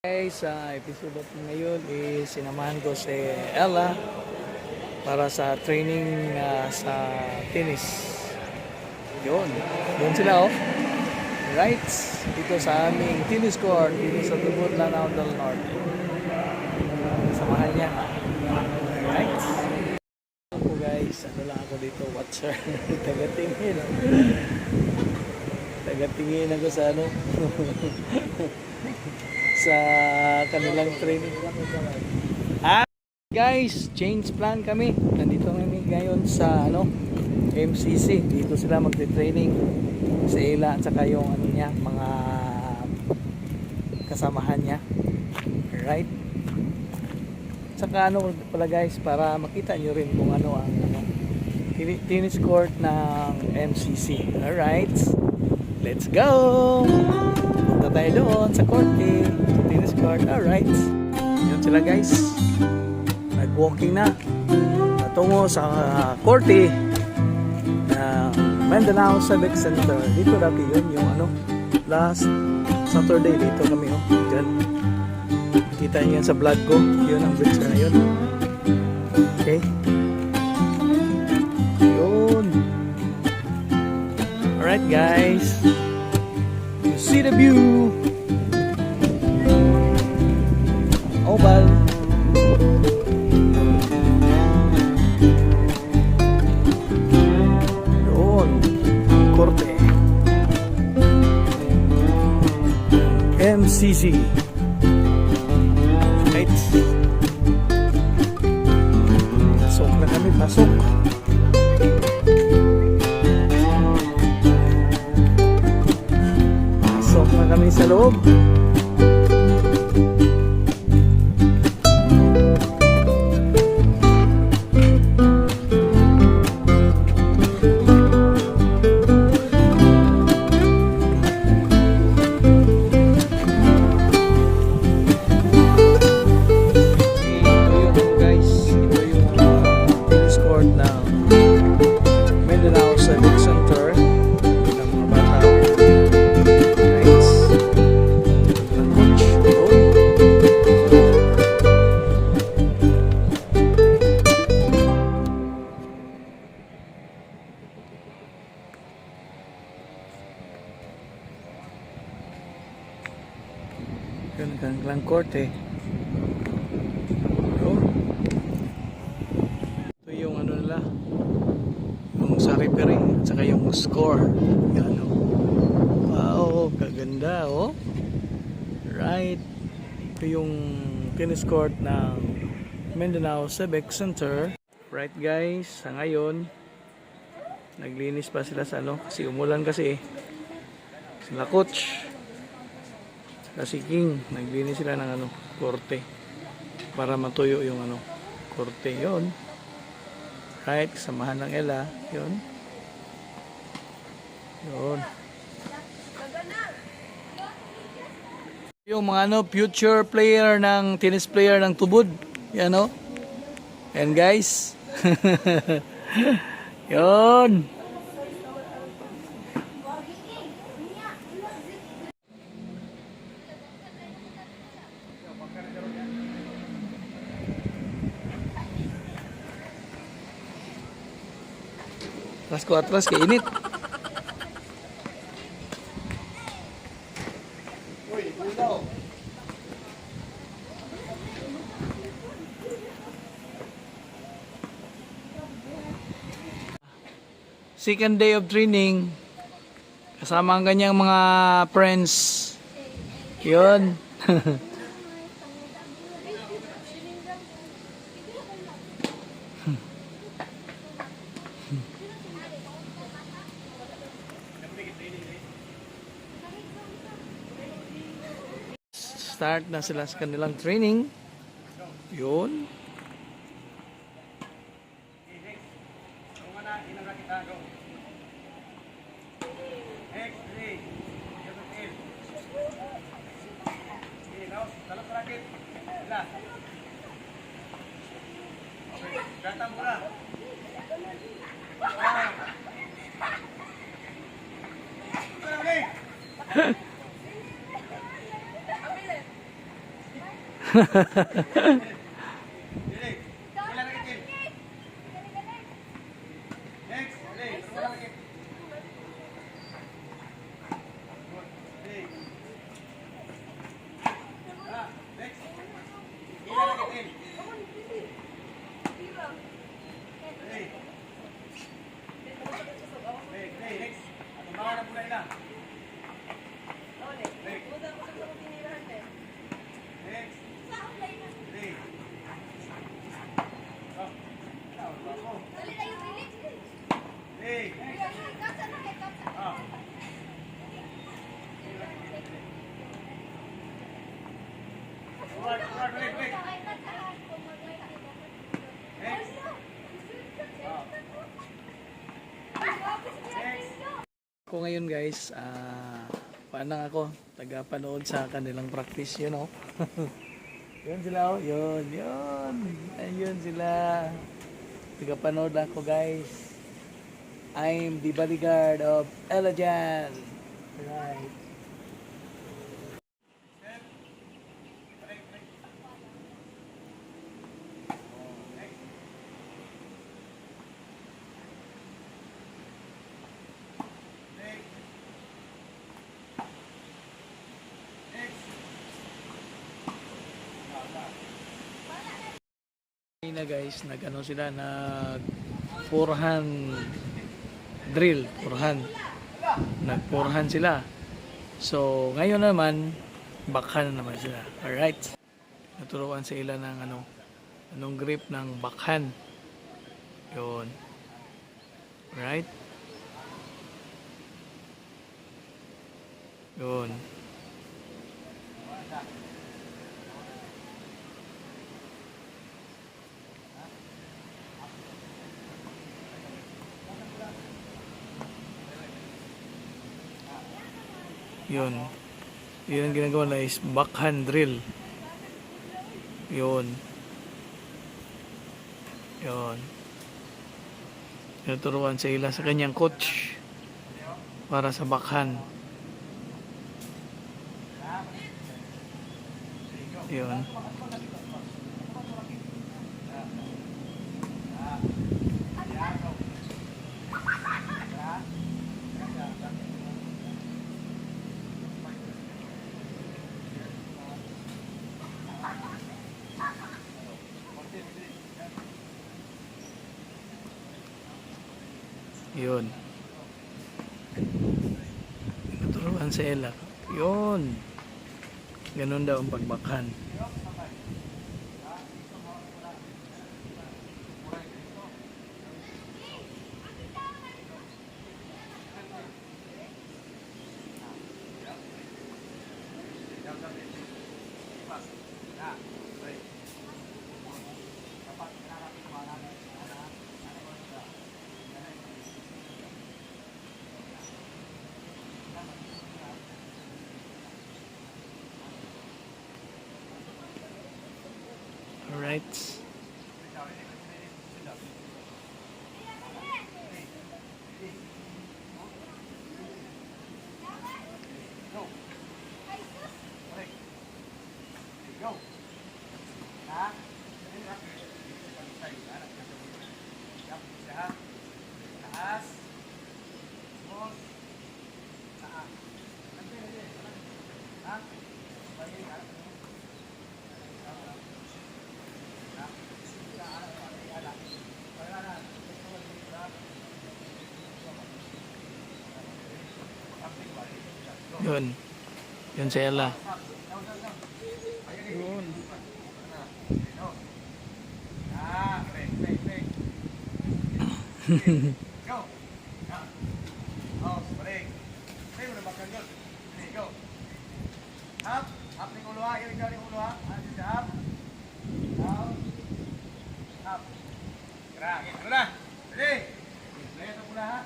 Guys, sa episode natin ngayon is sinamahan ko si Ella para sa training sa tennis. Yun, doon sila right, dito sa aming tennis court dito sa Tubod, Lanao del Norte. Samahan niya. Right. Ako guys, ano lang ako dito, watcher. Tagatingin. Tagatingin ako sa ano. Sa kanilang training. Guys, change plan kami. Nandito kami ngayon sa MCC. Dito sila magte-training sa Ella at saka yung niya, mga kasamahan niya. Right? Saka pala guys, para makita nyo rin kung ano ang tennis court ng MCC. Alright, let's go! Punta tayo doon sa court tennis court. Alright, yun sila guys, nag-walking na patungo sa court ng Mindanao Civic Center. Dito dati yun, yung last Saturday dito kami dyan. Kita niyo yan sa vlog ko, yun ang bridge na yun. Okay, yun. Alright guys, you see the view. Oval. Yun, korte MCC. Right, pasok na kami, pasok. Pasok na kami sa loob. Yun ang korte. Ito yung nila, yung sa referee at saka yung score. Yan wow, kaganda right. Ito yung tennis court ng Mindanao Civic Center. Right guys, sa ngayon naglinis pa sila sa kasi umulan kasi sila coach kasi King, naglinis sila ng korte para matuyo yung korte. Yon, right, samahan ng Ella. Yon, yung mga future player ng tennis player ng Tubod, yan and guys yon. Atras ko, atras, kainit. Second day of training. Kasama ang kanyang mga friends. Yun. Start na sila sa kanilang training. Yun. Ako ngayon guys, paano ako, taga-panood sa kanilang practice, you know. Yun sila, oh, yun. Ayun sila. Taga-panood ako guys. I'm the bodyguard of Elajan. Right. Na guys, nag-ano sila, nag forehand drill, forehand. Nag-forehand sila. So, ngayon naman, backhand naman sila. Alright. Naturuan sa ila ng anong grip ng backhand. Yun. Alright. Yun. Yun. Yun ang ginagawa na is backhand drill. Yun. Yun. Tinuturuan sa ila sa kanyang coach para sa backhand. Yun. Yun. Naturuan sa ila. Yun. Ganun daw ang pagbakhan. Alright. Yun. Yun si Ella. Yun. Go. Oh, break. Hey, udah makan yun. Hey, go. Up. Up ni ulo ha. Yung ikaw ni ulo ha. Up. Down. Up. Gerak. Ano na? Ready? Play ito pula ha.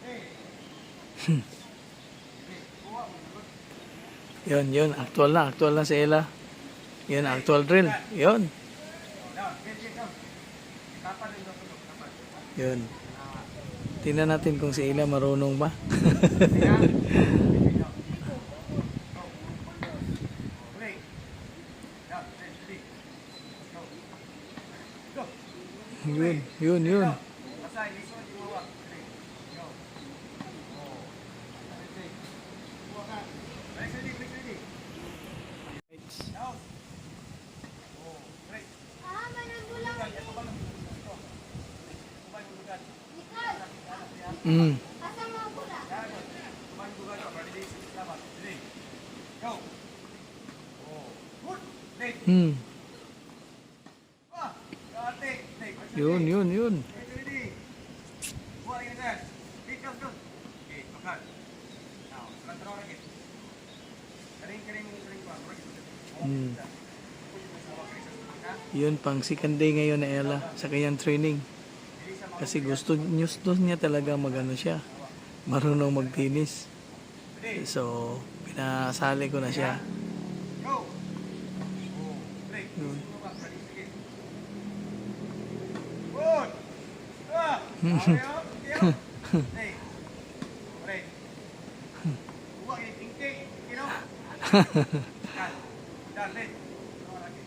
Hey. Yun. Actual na si Ella. Yun, actual drill. Yun. Yun. Tingnan natin kung si Ella marunong ba. Yun. Basta, ilisod yung hawak. Ready, go. Oh. Ready. Buwa ka. Break ready. Down. Oh, break. May nagulang Lugan, eh. ito ba lang? Ito. Kubay mo lugan. Nicole, Mm. asa mo pula? Yan. Kubay mo lugan. Ready, salamat. Ready. Go. Oh. Good. Break. Mm. Ah. Take. Take. Yun. Ready. Buwa lagi na. Go. Okay, makan. Now, serang-serang lagi. Kering pa. Mm. Yun pang second day ngayon na Ella sa kanyang training. Kasi gusto niya talaga magano siya. Marunong magtinis. So, pinasali ko na siya. Go. Oh, break. Yun. Sige. Good. Ah. Ayaw. Hey. Break. Buwa ini tingking, you know. Kan. Dale. No lagi.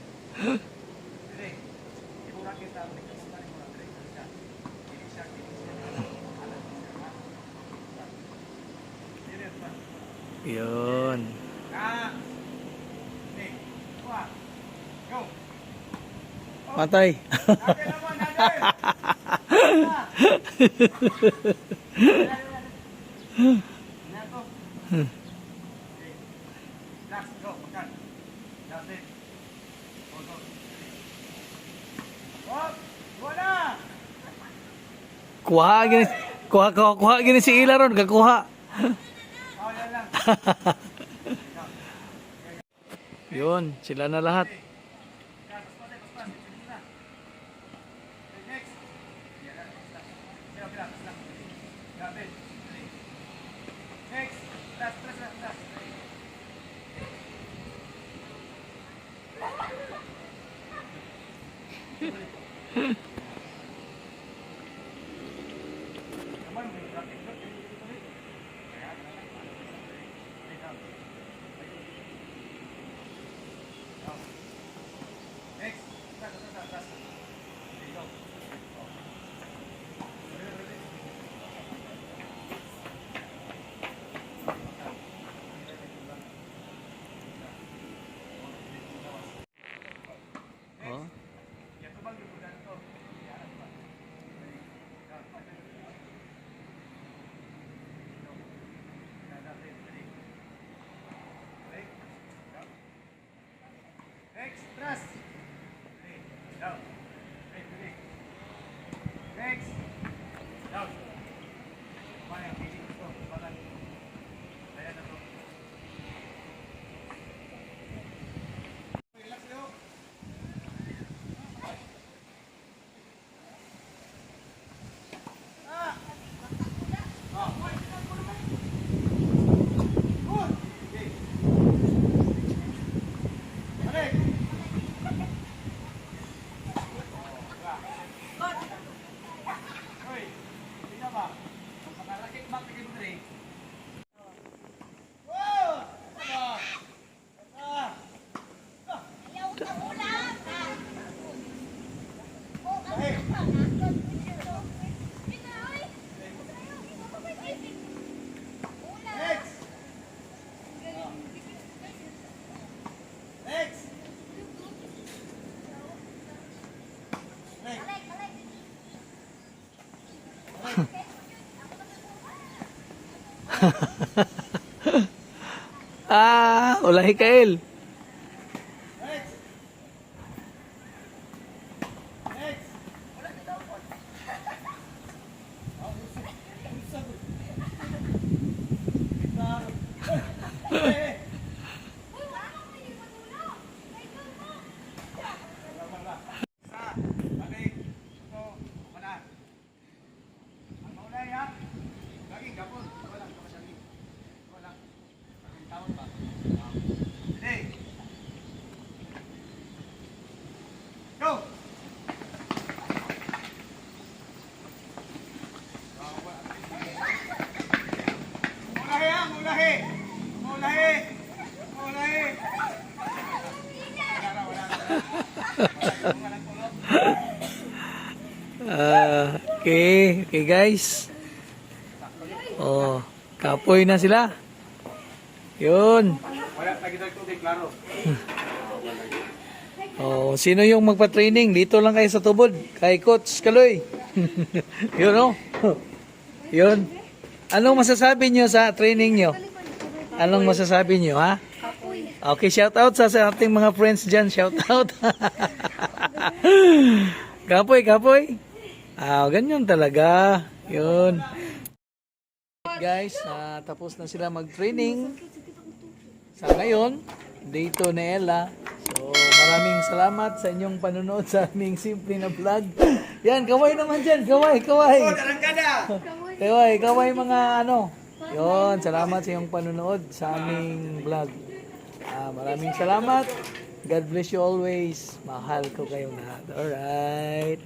Break. Ibu rakyat tahu nih kemudian ibu break. Ini siap. Ada. Ini apa? Yun. Ah. Nih. Dua. Go. Matay. Dale naman, dale. Neto. Okay. Last, go, makan. That's it. Go. Hop, wala. Kuha gini si Ila ron, kakuha. Oh, yan lang. Yun, sila na lahat. Yan, paspas. Sige na. Okay, next. Yan, basta. Basta. Grabe. Next. Last. Naman, may traffic doon. Kaya, next. Last. Okay, go. Oh. Ya, tu bang liputan tu. Ya, apa? Next, trust. Down. Next. Down. Mana yang pilih tu? Mana? Saya dah tu. Relax dulu. Ayaw ka ulam. Ulahi Kael. Go! Okay, okay guys. Oh, kapoy na sila. Yun. Wala, lagi tayo tubig, klaro. Oh, sino yung magpa-training? Dito lang kayo sa tubod. Kay Coach Kaloy. Yun oh. Yun. Anong masasabi nyo sa training nyo? Anong masasabi nyo, ha? Okay, shout out sa ating mga friends dyan. Shout out. Kapoy, kapoy. Ganyan talaga. Yun. Guys, tapos na sila mag-training. Sa ngayon, day 2 na Ella. So, maraming salamat sa inyong panonood sa aming simple na vlog. Yan, kaway naman dyan. Kaway, kaway. Kaway, kaway mga ano. Yun, salamat sa inyong panonood sa aming vlog. Maraming salamat. God bless you always. Mahal ko kayong lahat. Alright.